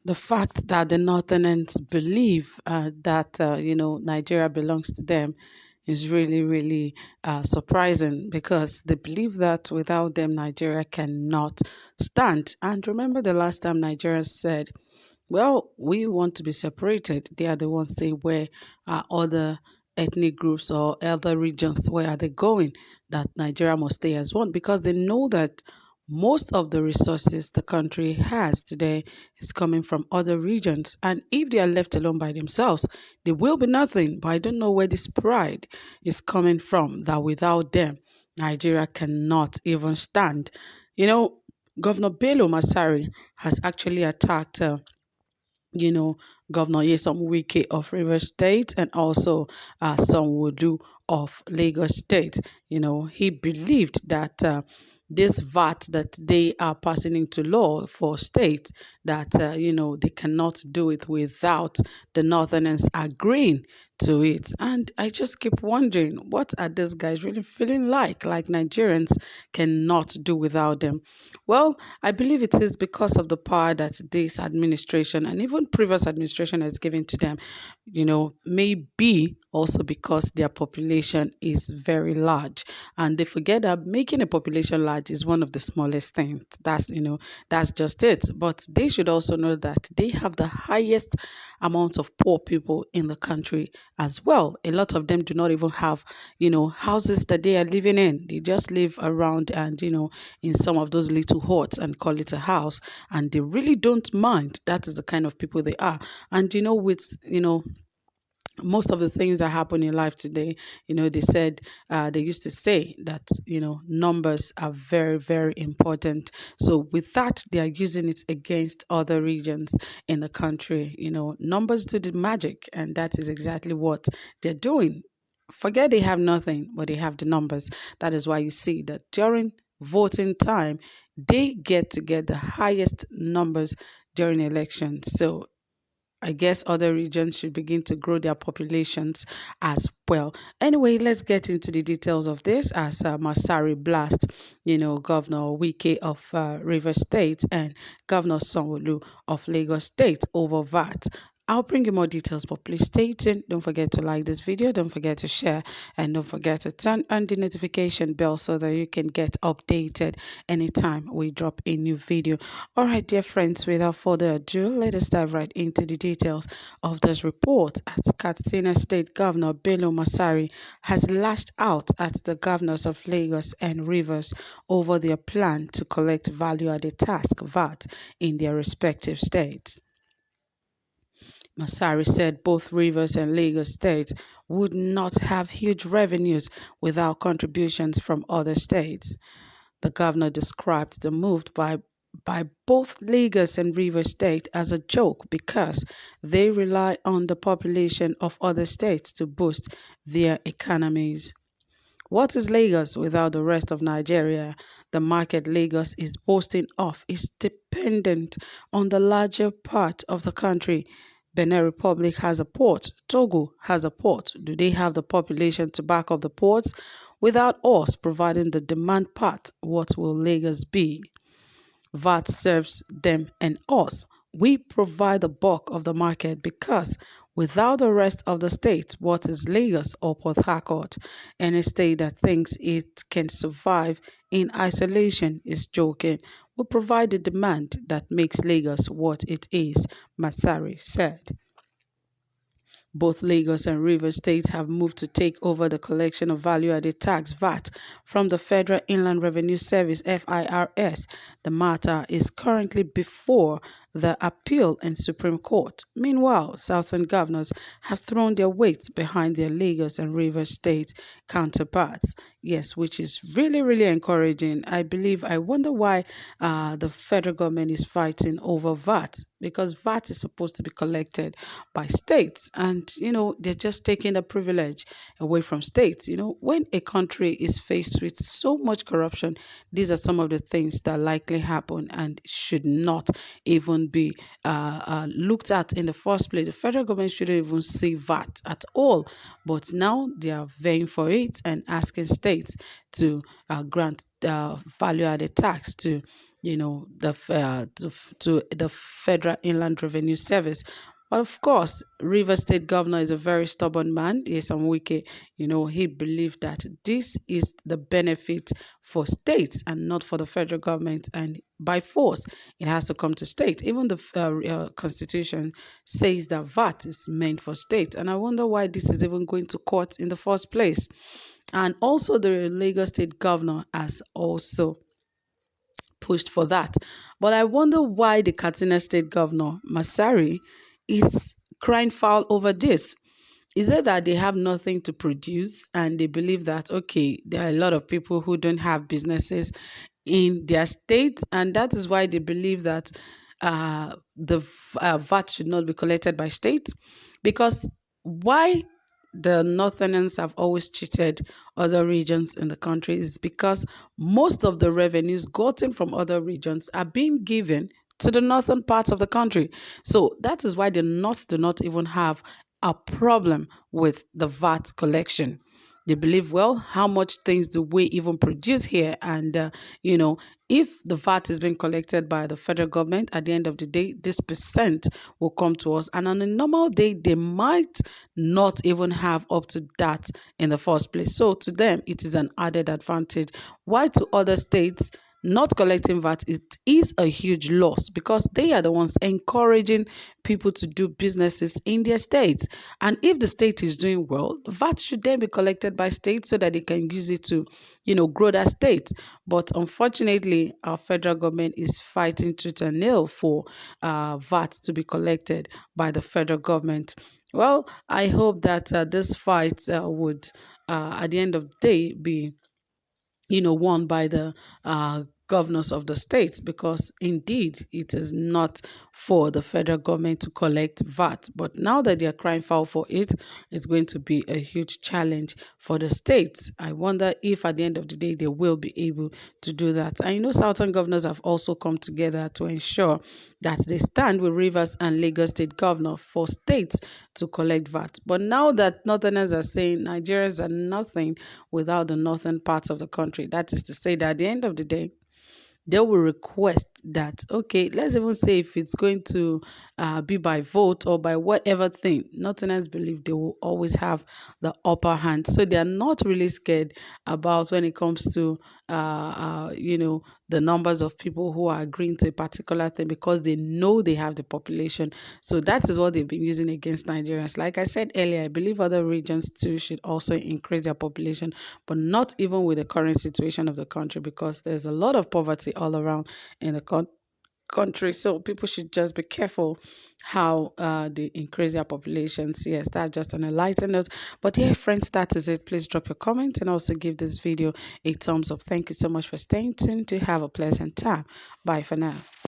The fact that the Northerners believe that Nigeria belongs to them is really, really surprising, because they believe that without them Nigeria cannot stand. And remember the last time Nigeria said, well, we want to be separated. They are the ones saying where are other ethnic groups or other regions, where are they going? That Nigeria must stay as one, because they know that most of the resources the country has today is coming from other regions. And if they are left alone by themselves, they will be nothing. But I don't know where this pride is coming from, that without them, Nigeria cannot even stand. You know, Governor Bello Massari has actually attacked you know, Governor Yesom Wike of Rivers State, and also Sanwo-Olu of Lagos State. He believed that this VAT that they are passing into law for states, that, they cannot do it without the Northerners agreeing to it. And I just keep wondering, what are these guys really feeling like Nigerians cannot do without them? Well, I believe it is because of the power that this administration and even previous administration has given to them. Maybe also because their population is very large, and they forget that making a population large is one of the smallest things. That's just it. But they should also know that they have the highest amount of poor people in the country as well. A lot of them do not even have, houses that they are living in. They just live around and, in some of those little huts and call it a house, and they really don't mind. That is the kind of people they are. And with most of the things that happen in life today, they said, they used to say that, numbers are very, very important. So with that, they are using it against other regions in the country. Numbers do the magic, and that is exactly what they're doing. Forget they have nothing, but they have the numbers. That is why you see that during voting time, they get to get the highest numbers during elections. So I guess other regions should begin to grow their populations as well. Anyway, let's get into the details of this as Massari blast, Governor Wike of River State and Governor Sanwo-Olu of Lagos State over VAT. I'll bring you more details, but please stay tuned. Don't forget to like this video. Don't forget to share. And don't forget to turn on the notification bell so that you can get updated anytime we drop a new video. All right, dear friends, without further ado, let us dive right into the details of this report. As Katsina State Governor Bello Massari has lashed out at the governors of Lagos and Rivers over their plan to collect value-added tax VAT in their respective states. Massari said both Rivers and Lagos states would not have huge revenues without contributions from other states. The governor described the move by both Lagos and Rivers State as a joke, because they rely on the population of other states to boost their economies. What is Lagos without the rest of Nigeria? The market Lagos is boasting of is dependent on the larger part of the country. Benin Republic has a port. Togo has a port. Do they have the population to back up the ports? Without us providing the demand part, what will Lagos be? VAT serves them and us. We provide the bulk of the market, because without the rest of the states, what is Lagos or Port Harcourt? Any state that thinks it can survive in isolation is joking. We provide the demand that makes Lagos what it is, Massari said. Both Lagos and Rivers states have moved to take over the collection of value-added tax VAT from the Federal Inland Revenue Service (FIRS). The matter is currently before the Appeal and Supreme Court. Meanwhile, Southern governors have thrown their weight behind their Lagos and Rivers state counterparts. Yes, which is really, really encouraging. I wonder why the federal government is fighting over VAT, because VAT is supposed to be collected by states, and they're just taking the privilege away from states. When a country is faced with so much corruption, these are some of the things that likely happen and should not even be looked at in the first place. The federal government shouldn't even see VAT at all, but now they are vying for it and asking states to grant value-added tax to to the Federal Inland Revenue Service. But of course, River State Governor is a very stubborn man. Yes, on Wike, he believed that this is the benefit for states and not for the federal government, and by force, it has to come to state. Even the Constitution says that VAT is meant for states, and I wonder why this is even going to court in the first place. And also, the Lagos State Governor has also pushed for that. But I wonder why the Katsina State Governor, Massari, is crying foul over this. Is it that they have nothing to produce and they believe that, okay, there are a lot of people who don't have businesses in their state, and that is why they believe that the VAT should not be collected by state? Because why the Northerners have always cheated other regions in the country is because most of the revenues gotten from other regions are being given to the northern parts of the country. So that is why the North do not even have a problem with the VAT collection. They believe, well, how much things do we even produce here? And, if the VAT is being collected by the federal government, at the end of the day, this percent will come to us. And on a normal day, they might not even have up to that in the first place. So to them, it is an added advantage. Why to other states? Not collecting VAT, it is a huge loss because they are the ones encouraging people to do businesses in their states. And if the state is doing well, VAT should then be collected by states so that they can use it to, grow that state. But unfortunately, our federal government is fighting tooth and nail for VAT to be collected by the federal government. Well, I hope that this fight would, at the end of the day, be won by the governors of the states, because indeed it is not for the federal government to collect VAT. But now that they are crying foul for it, it's going to be a huge challenge for the states. I wonder if at the end of the day they will be able to do that. I know Southern governors have also come together to ensure that they stand with Rivers and Lagos State governor for states to collect VAT. But now that Northerners are saying Nigerians are nothing without the northern parts of the country, that is to say that at the end of the day, they will request that, okay, let's even say if it's going to be by vote or by whatever thing, Northerners believe they will always have the upper hand. So they are not really scared about when it comes to, the numbers of people who are agreeing to a particular thing, because they know they have the population. So that is what they've been using against Nigerians. Like I said earlier, I believe other regions too should also increase their population, but not even with the current situation of the country, because there's a lot of poverty all around in the country. So people should just be careful how they increase their populations. Yes, that's just on a lighter note. But yeah, friends, that is it. Please drop your comment and also give this video a thumbs up. Thank you so much for staying tuned. To have a pleasant time. Bye for now.